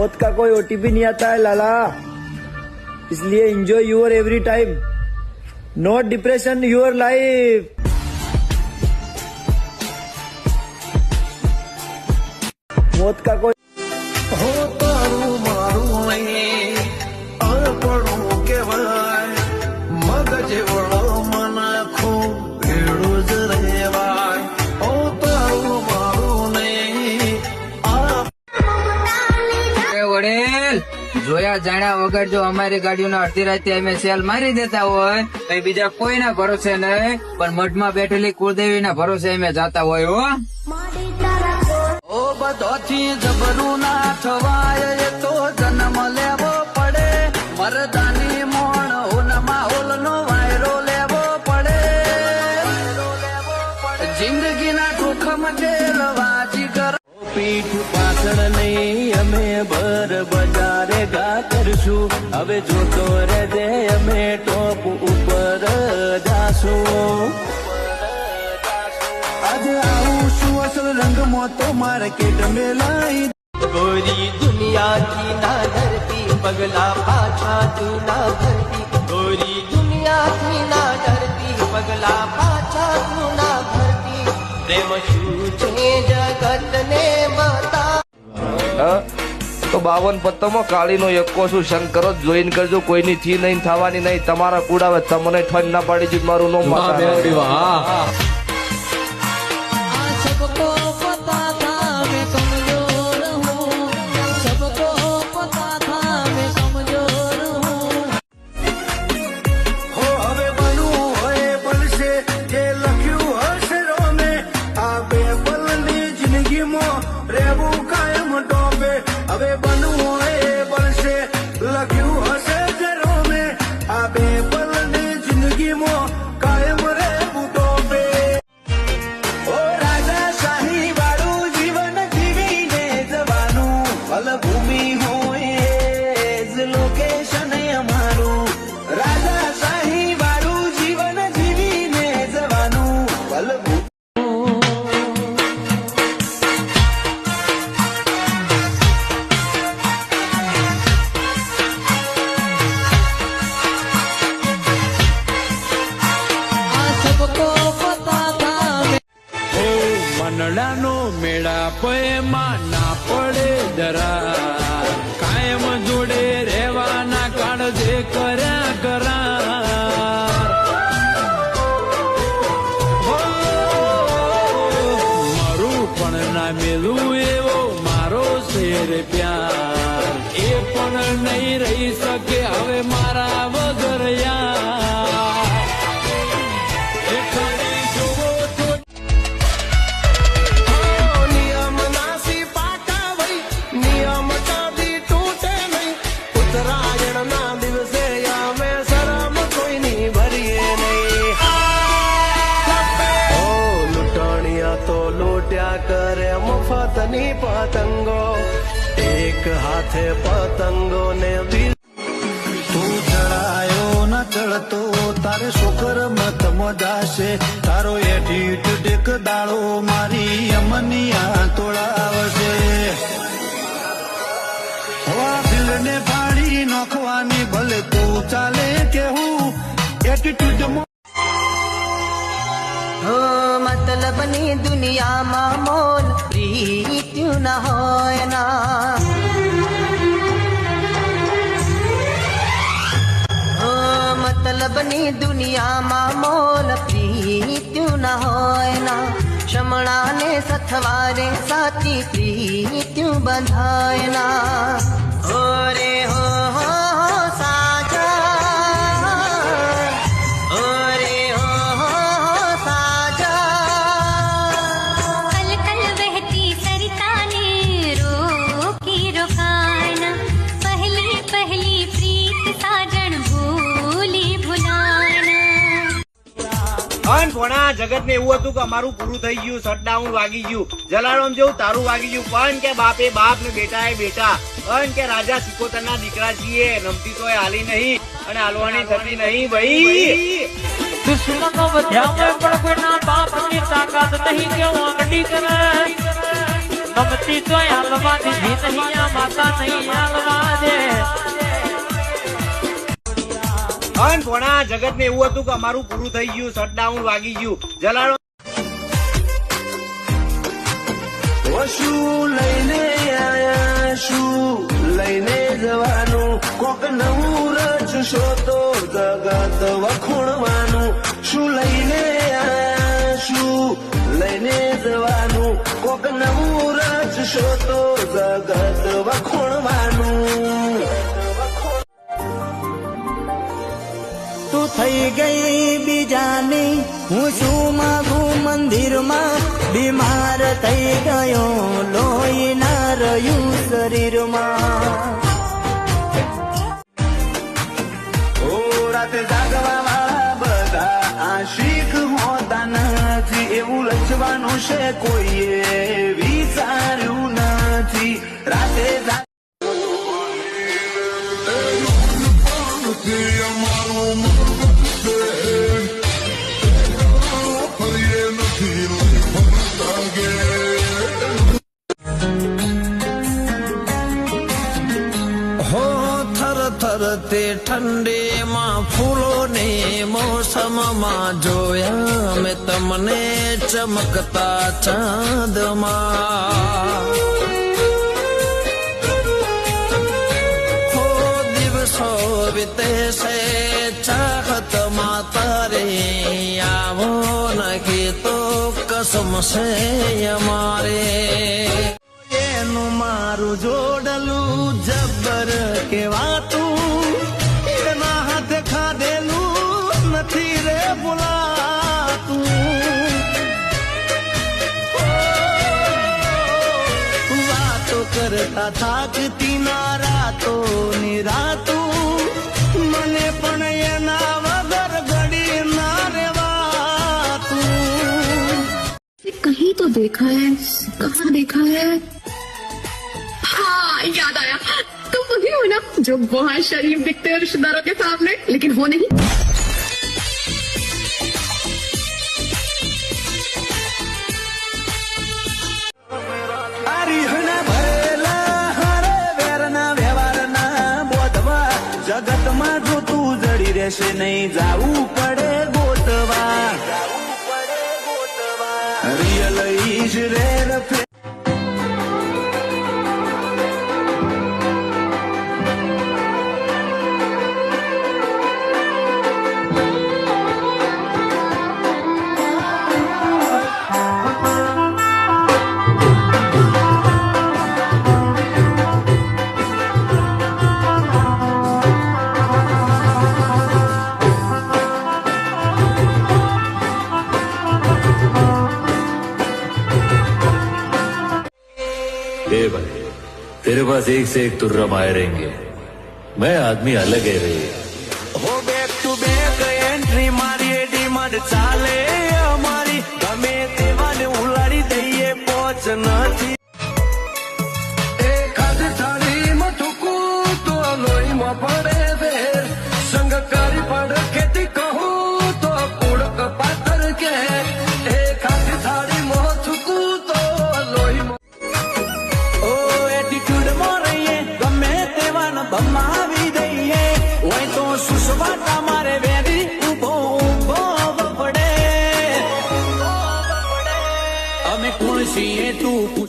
मौत का कोई ओटीपी नहीं आता है लाला, इसलिए enjoy your every time, not depression your life. मौत का कोई જોયા જાણ્યા વગર જો અમારી ગાડીઓના અડધી રાતે અમે સેલ મારી દેતા હોય તો બીજા કોઈના ભરોસે નહીં, પણ મઢમાં બેઠેલી કુળદેવીના ભરોસે અમે જાતા હોય હો। ઓ બધોથી જબરું ના થવાય એ તો જન્મ લેવો પડે, મરદાની મોણ હોનમાં હોલનો વાયરો લેવો પડે, જિંદગીના જોખમ જેલવાજી કર પીઠ પાછળ નહીં અમે ભર બજારે ગા કરશું, હવે જોતો રહેજે અમે ટોપ ઉપર જાશું, આજે આવું શું અસલ રંગમાં તો માર્કેટ में लाई गोरी दुनिया की ना डरती पगला पाछा तू ना भरती, गोरी दुनिया की ना डरती पगला पाछा तू ना भरती, प्रेम શું છે જગત ને બતા। તો 52 પત્તોમાં કાળીનો એકો શું શંકરો જોઈન કરજો, કોઈની થી નહીં થવાની નહીં, તમારા કુડાવે તમને ઠન ના પાડી જ મારું નો માતા। મનડાનો મેળા પયમાં ના પડે જરા, કાયમ જોડે રહેવાના કાળજે કર્યા કરા, મારું પણ ના મેલું એવો મારો શેર પ્યાર, એ પણ નહીં રહી શકે હવે મારા વગર યાર। કરે મફતની પતંગો, એક હાથે પતંગો ને દિલ તું ચડાયો ન ચડતો તારે શોકર મત મજાશે, તારો એટીટ્યુડ એક દાડો મારી અમનિયા તોડાવશે, હવા દિલને ફાડી નોખવાની ભલે તું ચાલે કેવું એટીટ્યુડ મતલબની દુનિયામાં મોલ પ્રીત્યું ના હોય ના, મતલબની દુનિયામાં મોલ પ્રીત્યું ના હોય ના, શમણાને સથવારે સાચી પ્રીત્યું બંધાય ના, ઓરે હો જગત ને એવું હતું કે અમારું પૂરું થઈ ગયું, શટડાઉન વાગી ગયું, જલારામ જેવું તારું વાગી ગયું, પણ કે બાપે બાપ ને બેટા એ બેટા, પણ કે રાજા સિકોતર ના દીકરા છીએ, નમતી તો હાલી નહીં અને હાલવાની થતી નહીં ભાઈ। દુશ્મનો વધ્યા પણ કોઈના બાપની તાકાત નહીં કે વાંગડી કરે, નમતી તો હાલવાની નહીં, માતા નહીં પણ સોના જગત ને એવું હતું કે અમારું પૂરું થઈ ગયું, શટડાઉન વાગી ગયું. જલારામ શું લઈને આયા, શું લઈને જવાનું, કોક નવું રચશો તો જગત વખોણવાનું. શું લઈને આયા, શું લઈને જવાનું, કોક નવું રચશો તો જગત વખોણવાનું. તું થઈ ગઈ બીજાની, હું શું માગું મંદિરમાં, બીમાર થઈ ગયો લોહી ના રહ્યું શરીરમાં. ઓ રાતે જાગવા વાળા બધા આશિક હોતા નથી, એવું લચવાનું છે કોઈએ વિચાર્યું નથી. રાતે હો થર થર તે ઠંડીમાં ફૂલો ને મોસમમાં જોયા મેં તમને ચમકતા ચાંદમાં. હો દિવસો વીતે છે ચાહતમાં તારે, આવો નહી તો કસમ છે અમારે. એનું મારું જોડલું જબ્બર કેવાતું, એના હાથે ખાધેલું નથી રે બોલાતું. વાતો કરતા થાકતી ના રાતો નિરાતું, મને પણ એના વગર ઘડી ના રેવાતું. कहीं तो देखा है, कहाँ देखा है? हाँ याद आया, तुम वही हो ना जो बहुत शरीफ दिखते हैं रिश्तेदारों के सामने, लेकिन वो नहीं. જગતમાં જો તું જડી રહેશે નહીં, જાવું પડે ગોતવા. Real is rare. भाई तेरे पास एक से एक तुर्रा माए रहेंगे, मैं आदमी अलग है रे.